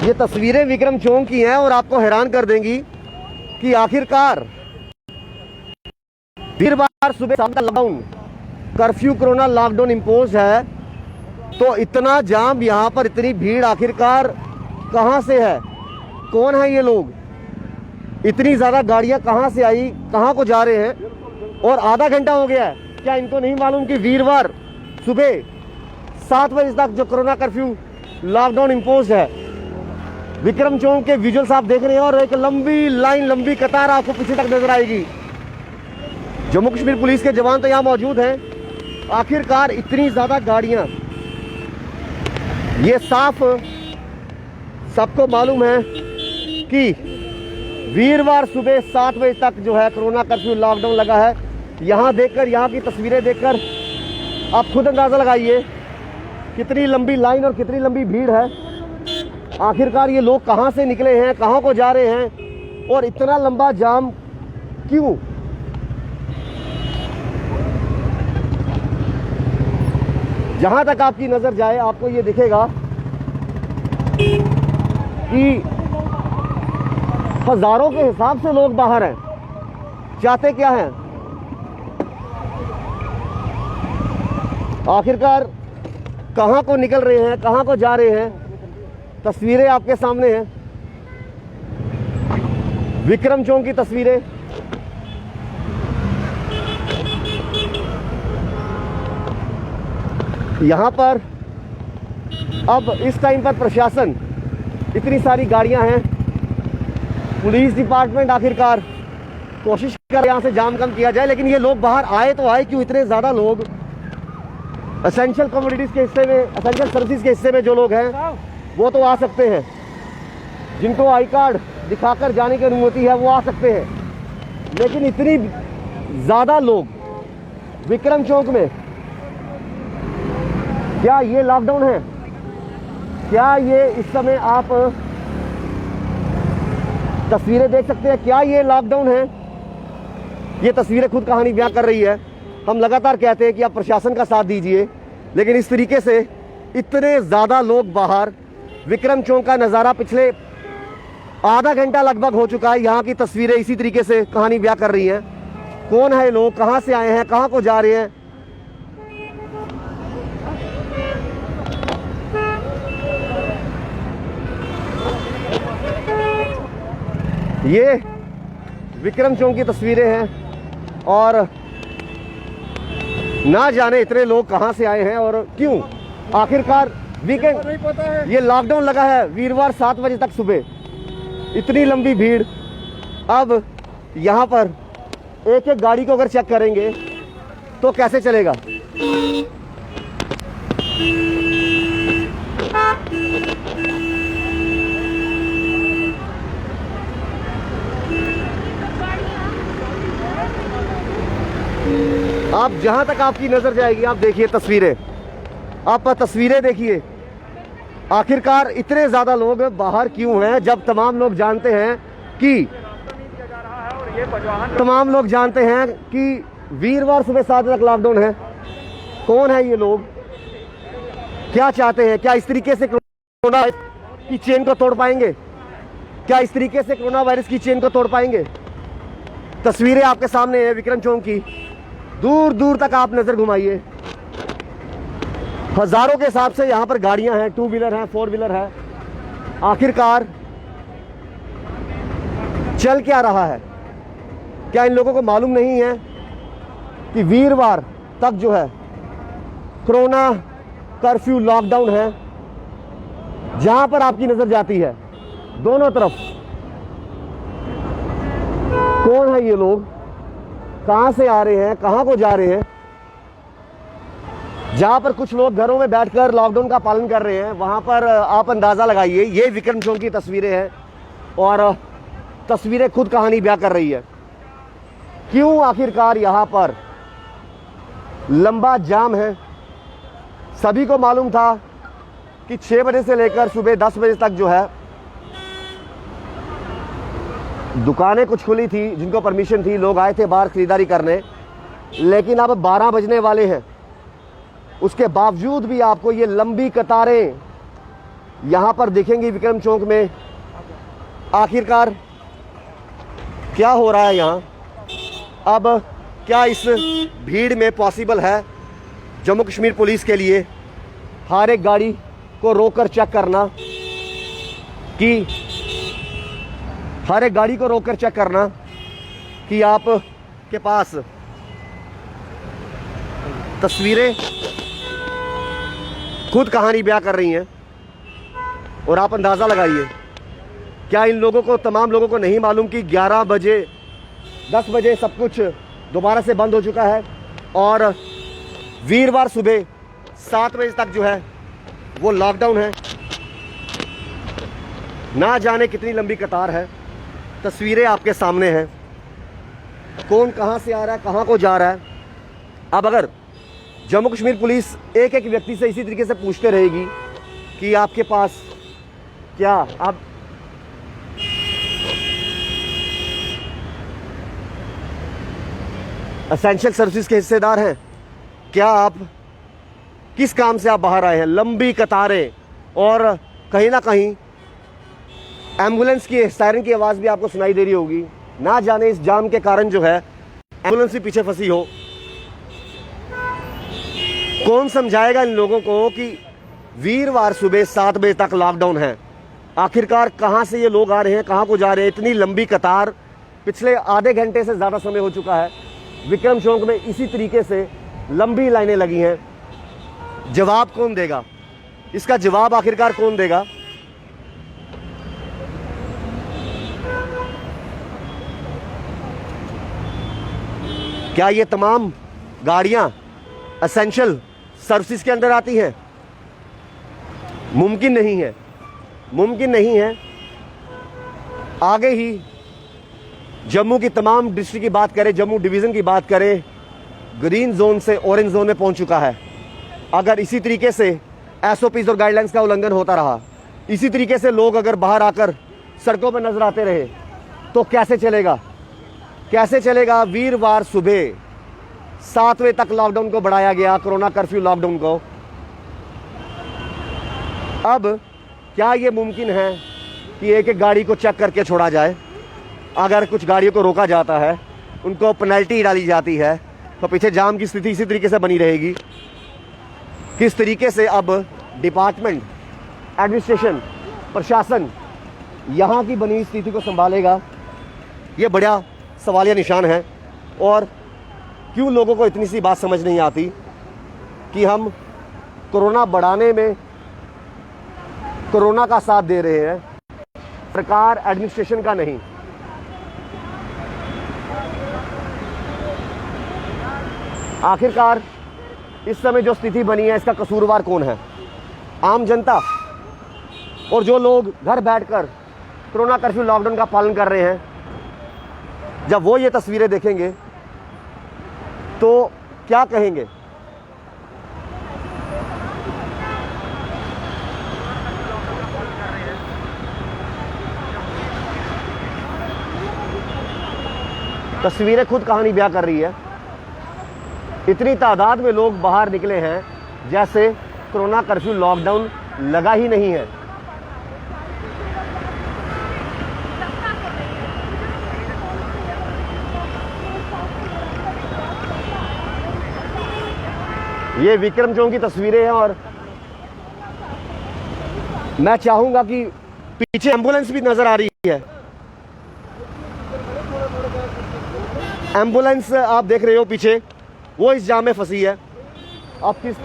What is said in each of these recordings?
ये तस्वीरें विक्रम चौक की हैं और आपको हैरान कर देंगी कि आखिरकार वीरवार सुबह शाम का lockdown, curfew, corona lockdown impose है, तो इतना जाम यहाँ पर, इतनी भीड़ आखिरकार कहाँ से है? कौन है ये लोग? इतनी ज़्यादा गाड़ियाँ कहाँ से आई, कहाँ को जा रहे हैं? और आधा घंटा हो गया है, क्या इनको नहीं मालूम कि वीरवार सुबह 7 बजे तक जो कोरोना कर्फ्यू लॉकडाउन इम्पोज है? विक्रम चौक के विजुअल्स आप देख रहे हैं और एक लंबी लाइन, लंबी कतार आपको पीछे तक नजर आएगी। जम्मू कश्मीर पुलिस के जवान तो यहाँ मौजूद हैं। आखिरकार इतनी ज़्यादा गाड़ियाँ, ये साफ सबको मालूम है कि वीरवार सुबह 7 बजे तक जो है कोरोना कर्फ्यू लॉकडाउन लगा है। यहाँ देखकर, यहाँ की तस्वीरें देखकर आप खुद अंदाज़ा लगाइए कितनी लंबी लाइन और कितनी लंबी भीड़ है। आखिरकार ये लोग कहाँ से निकले हैं, कहाँ को जा रहे हैं और इतना लंबा जाम क्यों? जहां तक आपकी नजर जाए आपको ये दिखेगा कि हजारों के हिसाब से लोग बाहर हैं। चाहते क्या हैं? आखिरकार कहां को निकल रहे हैं, कहां को जा रहे हैं? तस्वीरें आपके सामने हैं, विक्रम चौक की तस्वीरें। यहाँ पर अब इस टाइम पर प्रशासन, इतनी सारी गाड़ियाँ हैं, पुलिस डिपार्टमेंट आखिरकार कोशिश कर यहाँ से जाम कम किया जाए, लेकिन ये लोग बाहर आए तो आए क्यों? इतने ज़्यादा लोग एसेंशियल कमोडिटीज़ के हिस्से में, एसेंशियल सर्विसेज के हिस्से में जो लोग हैं वो तो आ सकते हैं, जिनको आई कार्ड दिखाकर जाने की अनुमति है वो आ सकते हैं, लेकिन इतनी ज़्यादा लोग विक्रम चौक में, क्या ये लॉकडाउन है? क्या ये इस समय आप तस्वीरें देख सकते हैं, क्या ये लॉकडाउन है? ये तस्वीरें खुद कहानी बयां कर रही है। हम लगातार कहते हैं कि आप प्रशासन का साथ दीजिए, लेकिन इस तरीके से इतने ज़्यादा लोग बाहर, विक्रम चौक का नज़ारा पिछले आधा घंटा लगभग हो चुका है। यहाँ की तस्वीरें इसी तरीके से कहानी बयां कर रही हैं। कौन है लोग, कहाँ से आए हैं, कहाँ को जा रहे हैं? ये विक्रम चौक की तस्वीरें हैं और ना जाने इतने लोग कहां से आए हैं और क्यों। आखिरकार वीकेंड, ये लॉकडाउन लगा है वीरवार 7 बजे तक सुबह, इतनी लंबी भीड़। अब यहां पर एक एक गाड़ी को अगर चेक करेंगे तो कैसे चलेगा? आप जहां तक आपकी नजर जाएगी, आप देखिए तस्वीरें, आप तस्वीरें देखिए। आखिरकार इतने ज्यादा लोग बाहर क्यों हैं, जब तमाम लोग जानते हैं कि वीरवार सुबह 7 बजे तक लॉकडाउन है। कौन है ये लोग, क्या चाहते हैं? क्या इस तरीके से कोरोना की चेन को तोड़ पाएंगे? क्या इस तरीके से कोरोना वायरस की चेन को तोड़ पाएंगे? तस्वीरें आपके सामने हैं विक्रम चौक की, दूर दूर तक आप नजर घुमाइए। हजारों के हिसाब से यहाँ पर गाड़ियां हैं, 2 व्हीलर हैं, 4 व्हीलर है। आखिरकार चल क्या रहा है? क्या इन लोगों को मालूम नहीं है कि वीरवार तक जो है कोरोना कर्फ्यू लॉकडाउन है? जहां पर आपकी नजर जाती है दोनों तरफ, कौन है ये लोग, कहां से आ रहे हैं, कहां को जा रहे हैं? जहां पर कुछ लोग घरों में बैठकर लॉकडाउन का पालन कर रहे हैं, वहां पर आप अंदाजा लगाइए। ये विक्रम चौक की तस्वीरें हैं और तस्वीरें खुद कहानी बयां कर रही है। क्यों आखिरकार यहां पर लंबा जाम है? सभी को मालूम था कि 6 बजे से लेकर सुबह 10 बजे तक जो है दुकानें कुछ खुली थी, जिनको परमिशन थी, लोग आए थे बाहर खरीदारी करने, लेकिन अब 12 बजने वाले हैं। उसके बावजूद भी आपको ये लंबी कतारें यहाँ पर देखेंगे विक्रम चौक में आखिरकार क्या हो रहा है यहाँ। अब क्या इस भीड़ में पॉसिबल है जम्मू कश्मीर पुलिस के लिए हर एक गाड़ी को रोककर चेक करना, कि हर एक गाड़ी को रोककर चेक करना कि आप के पास तस्वीरें खुद कहानी बयां कर रही हैं। और आप अंदाज़ा लगाइए, क्या इन लोगों को, तमाम लोगों को नहीं मालूम कि 11 बजे 10 बजे सब कुछ दोबारा से बंद हो चुका है और वीरवार सुबह 7 बजे तक जो है वो लॉकडाउन है। ना जाने कितनी लंबी कतार है। तस्वीरें आपके सामने हैं, कौन कहां से आ रहा है, कहां को जा रहा है। अब अगर जम्मू कश्मीर पुलिस एक एक व्यक्ति से इसी तरीके से पूछते रहेगी कि आपके पास क्या, आप एसेंशियल सर्विसेज के हिस्सेदार हैं, क्या आप किस काम से आप बाहर आए हैं, लंबी कतारें और कहीं ना कहीं एम्बुलेंस की सायरन की आवाज़ भी आपको सुनाई दे रही होगी। ना जाने इस जाम के कारण जो है एम्बुलेंस भी पीछे फंसी हो। कौन समझाएगा इन लोगों को कि वीरवार सुबह 7 बजे तक लॉकडाउन है। आखिरकार कहां से ये लोग आ रहे हैं, कहां को जा रहे हैं। इतनी लंबी कतार, पिछले आधे घंटे से ज़्यादा समय हो चुका है विक्रम चौक में इसी तरीके से लंबी लाइनें लगी हैं। जवाब कौन देगा, इसका जवाब आखिरकार कौन देगा। क्या ये तमाम गाड़ियां एसेंशियल सर्विसेज के अंदर आती हैं? मुमकिन नहीं है, मुमकिन नहीं है। आगे ही जम्मू की तमाम डिस्ट्रिक्ट की बात करें, जम्मू डिवीज़न की बात करें, ग्रीन जोन से ऑरेंज जोन में पहुंच चुका है। अगर इसी तरीके से एसओपीज और गाइडलाइंस का उल्लंघन होता रहा, इसी तरीके से लोग अगर बाहर आकर सड़कों पर नजर आते रहे तो कैसे चलेगा, कैसे चलेगा। वीरवार सुबह 7 बजे तक लॉकडाउन को बढ़ाया गया, कोरोना कर्फ्यू लॉकडाउन को। अब क्या ये मुमकिन है कि एक एक गाड़ी को चेक करके छोड़ा जाए? अगर कुछ गाड़ियों को रोका जाता है, उनको पेनल्टी डाली जाती है, तो पीछे जाम की स्थिति इसी तरीके से बनी रहेगी। किस तरीके से अब डिपार्टमेंट, एडमिनिस्ट्रेशन, प्रशासन यहाँ की बनी स्थिति को संभालेगा, ये बड़ा सवालिया निशान है। और क्यों लोगों को इतनी सी बात समझ नहीं आती कि हम कोरोना बढ़ाने में कोरोना का साथ दे रहे हैं, सरकार एडमिनिस्ट्रेशन का नहीं। आखिरकार इस समय जो स्थिति बनी है, इसका कसूरवार कौन है? आम जनता और जो लोग घर बैठकर कोरोना कर्फ्यू लॉकडाउन का पालन कर रहे हैं। जब वो ये तस्वीरें देखेंगे तो क्या कहेंगे? तस्वीरें खुद कहानी बयां कर रही है। इतनी तादाद में लोग बाहर निकले हैं जैसे कोरोना कर्फ्यू लॉकडाउन लगा ही नहीं है। ये विक्रम चौक की तस्वीरें हैं और मैं चाहूंगा कि पीछे एम्बुलेंस भी नजर आ रही है। एम्बुलेंस आप देख रहे हो पीछे, वो इस जाम में फंसी है। अब किस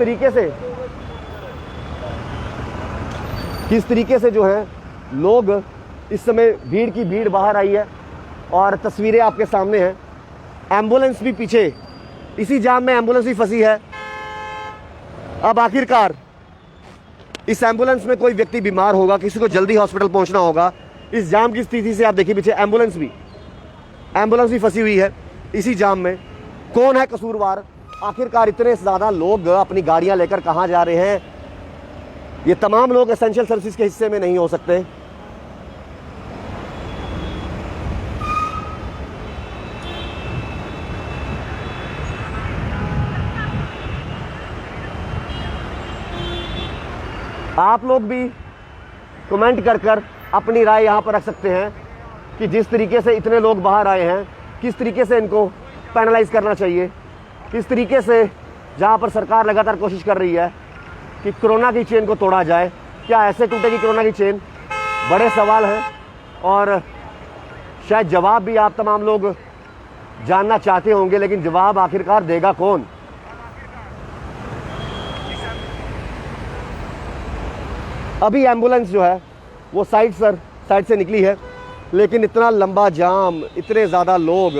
तरीके से जो है लोग इस समय भीड़ की भीड़ बाहर आई है और तस्वीरें आपके सामने हैं। एम्बुलेंस भी पीछे, इसी जाम में एम्बुलेंस भी फंसी है। अब आखिरकार इस एम्बुलेंस में कोई व्यक्ति बीमार होगा, किसी को जल्दी हॉस्पिटल पहुंचना होगा। इस जाम की स्थिति से आप देखिए पीछे एम्बुलेंस भी फंसी हुई है इसी जाम में। कौन है कसूरवार? आखिरकार इतने ज़्यादा लोग अपनी गाड़ियां लेकर कहां जा रहे हैं? ये तमाम लोग एसेंशियल सर्विसेज के हिस्से में नहीं हो सकते। आप लोग भी कमेंट कर अपनी राय यहाँ पर रख सकते हैं कि जिस तरीके से इतने लोग बाहर आए हैं, किस तरीके से इनको पेनलाइज करना चाहिए, किस तरीके से जहाँ पर सरकार लगातार कोशिश कर रही है कि कोरोना की चेन को तोड़ा जाए, क्या ऐसे टूटेगी कोरोना की चेन? बड़े सवाल हैं और शायद जवाब भी आप तमाम लोग जानना चाहते होंगे, लेकिन जवाब आखिरकार देगा कौन? अभी एम्बुलेंस जो है वो साइड से निकली है, लेकिन इतना लंबा जाम, इतने ज़्यादा लोग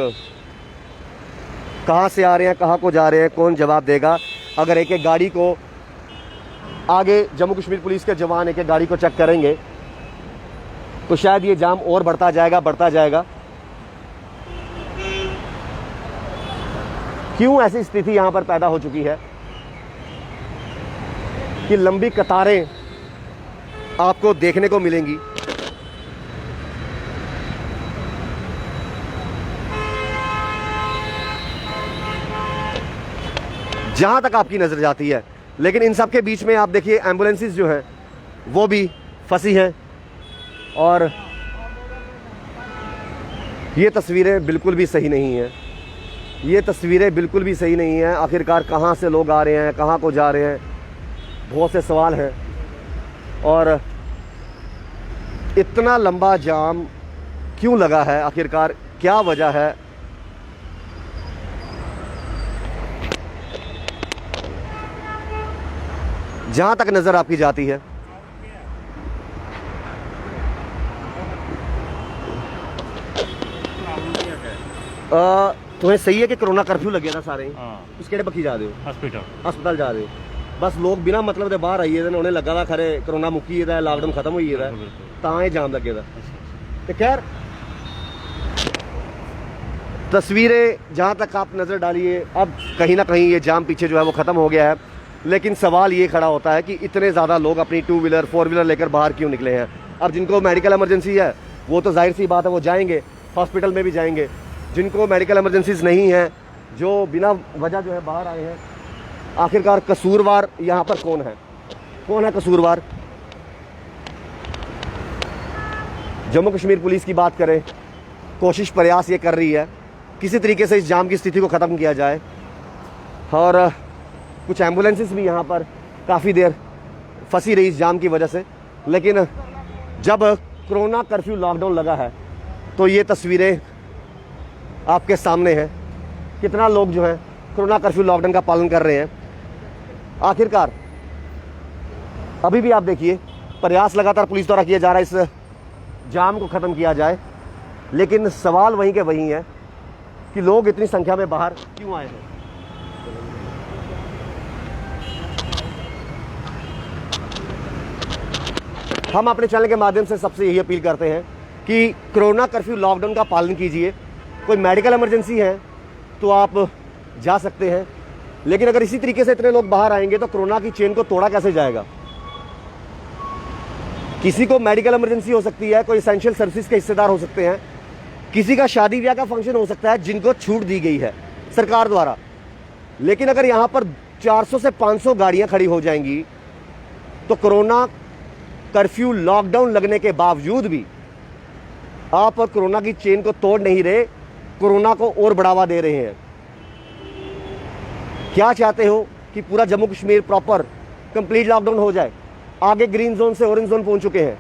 कहाँ से आ रहे हैं, कहाँ को जा रहे हैं, कौन जवाब देगा? अगर एक एक गाड़ी को आगे जम्मू कश्मीर पुलिस के जवान एक एक गाड़ी को चेक करेंगे तो शायद ये जाम और बढ़ता जाएगा। क्यों ऐसी स्थिति यहाँ पर पैदा हो चुकी है कि लंबी कतारें आपको देखने को मिलेंगी? जहां तक आपकी नजर जाती है, लेकिन इन सब के बीच में आप देखिए एम्बुलेंसेस जो हैं वो भी फंसी हैं और ये तस्वीरें बिल्कुल भी सही नहीं हैं। ये तस्वीरें बिल्कुल भी सही नहीं हैं। आखिरकार कहाँ से लोग आ रहे हैं, कहाँ को जा रहे हैं, बहुत से सवाल हैं। और इतना लंबा जाम क्यों लगा है, आखिरकार क्या वजह है? जहां तक नजर आपकी जाती है तुम्हें सही है कि कोरोना कर्फ्यू लगे था सारे तुस केड़े बक्खी जा रहे हो? हस्पताल जा रहे हो? बस लोग बिना मतलब दे बाहर आइए उन्हें लगा था खरे कोरोना मुक्की है, लॉकडाउन खत्म हुई है, तां ये जाम लगे था। तो खैर तस्वीरें जहां तक आप नज़र डालिए, अब कहीं ना कहीं ये जाम पीछे जो है वो ख़त्म हो गया है, लेकिन सवाल ये खड़ा होता है कि इतने ज़्यादा लोग अपनी 2 व्हीलर 4 व्हीलर लेकर बाहर क्यों निकले हैं? अब जिनको मेडिकल इमरजेंसी है वो तो जाहिर सी बात है वो जाएंगे, हॉस्पिटल में भी जाएंगे। जिनको मेडिकल इमरजेंसीज नहीं हैं, जो बिना वजह जो है बाहर आए हैं, आखिरकार कसूरवार यहाँ पर कौन है? कौन है कसूरवार? जम्मू कश्मीर पुलिस की बात करें, कोशिश प्रयास ये कर रही है किसी तरीके से इस जाम की स्थिति को ख़त्म किया जाए, और कुछ एम्बुलेंसेस भी यहाँ पर काफ़ी देर फंसी रही इस जाम की वजह से। लेकिन जब कोरोना कर्फ्यू लॉकडाउन लगा है तो ये तस्वीरें आपके सामने हैं, कितना लोग जो हैं कोरोना कर्फ्यू लॉकडाउन का पालन कर रहे हैं। आखिरकार अभी भी आप देखिए प्रयास लगातार पुलिस द्वारा किया जा रहा है इस जाम को ख़त्म किया जाए, लेकिन सवाल वहीं के वहीं है कि लोग इतनी संख्या में बाहर क्यों आए हैं? हम अपने चैनल के माध्यम से सबसे यही अपील करते हैं कि कोरोना कर्फ्यू लॉकडाउन का पालन कीजिए। कोई मेडिकल इमरजेंसी है तो आप जा सकते हैं, लेकिन अगर इसी तरीके से इतने लोग बाहर आएंगे तो कोरोना की चेन को तोड़ा कैसे जाएगा? किसी को मेडिकल इमरजेंसी हो सकती है, कोई एसेंशियल सर्विसेज के हिस्सेदार हो सकते हैं, किसी का शादी ब्याह का फंक्शन हो सकता है जिनको छूट दी गई है सरकार द्वारा। लेकिन अगर यहाँ पर 400 से 500 गाड़ियाँ खड़ी हो जाएंगी तो कोरोना कर्फ्यू लॉकडाउन लगने के बावजूद भी आप कोरोना की चेन को तोड़ नहीं रहे, कोरोना को और बढ़ावा दे रहे हैं। क्या चाहते हो कि पूरा Jammu Kashmir proper complete lockdown हो जाए? आगे ग्रीन जोन से ऑरेंज जोन पहुंच चुके हैं।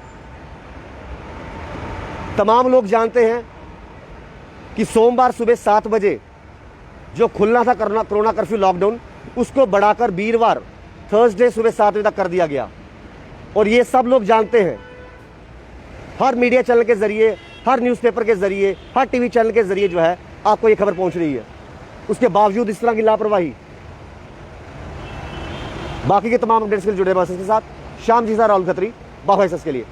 तमाम लोग जानते हैं कि सोमवार सुबह 7 बजे जो खुलना था कोरोना कर्फ्यू लॉकडाउन, उसको बढ़ाकर वीरवार थर्सडे सुबह 7 बजे तक कर दिया गया। और ये सब लोग जानते हैं, हर मीडिया चैनल के जरिए, हर न्यूज़पेपर के जरिए, हर टीवी चैनल के जरिए जो है आपको ये खबर पहुंच रही है। उसके बावजूद इस तरह की लापरवाही। बाकी के तमाम अपडेट्स के लिए जुड़े बस के साथ शाम जी राहुल खत्री, बाबा के लिए।